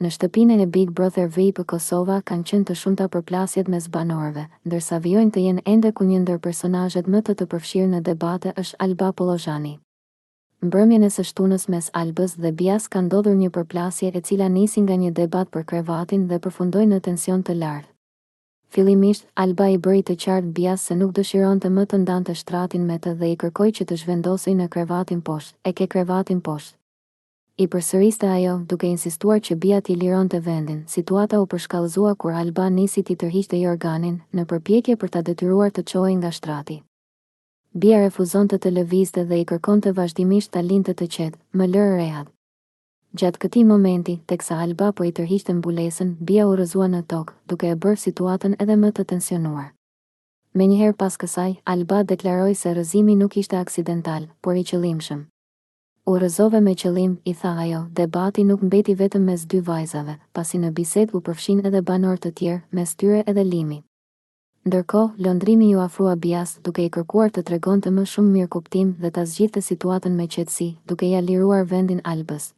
Në shtëpinë e Big Brother VIP Kosova kanë qenë të shumta përplasjet mes banorëve, ndërsa vijojnë të jenë ende ku një ndër personazhet më të përfshirë në debate është Alba Pollozhani. Mbrëmjen e së shtunës mes Albës dhe Bias ka ndodhur një përplasje e cila nisi nga një debat për krevatin dhe përfundoi në tension të lartë. Fillimisht, Alba i bëri të qartë Bias se nuk dëshironte më të ndante shtratin me të dhe i kërkoi që të zhvendosej në krevatin poshtë. E ke krevatin poshtë. I përsëriste ajo, duke insistuar që Bia t'i lironte vendin. Situata u përshkallëzua kur Alba nisi t'i tërhiqte Jorganin, në përpjekje për ta detyruar të çohej nga shtrati. Bia refuzonte të lëvizte dhe i kërkonte vazhdimisht ta linte të qetë, më lër rehat. Gjatë këtij momenti, teksa Alba po i tërhiqte mbulesën, Bia u rrëzua në tokë, duke e bërë situatën edhe më të tensionuar. Menjëherë pas kësaj, Alba deklaroi se rrëzimi nuk ishte aksidental, por i qëllimshëm. U rrëzove me qëllim, i tha ajo, debati nuk mbeti vetëm mes dy vajzave, pasi në bisedë u përfshin edhe banor të tjerë, mes tyre edhe Limi. Ndërkohë, lëndrimi ju afrua Bias, duke i kërkuar të tregonte më shumë mirëkuptim dhe ta zgjidhte situatën me qetësi, duke ja liruar vendin Albës.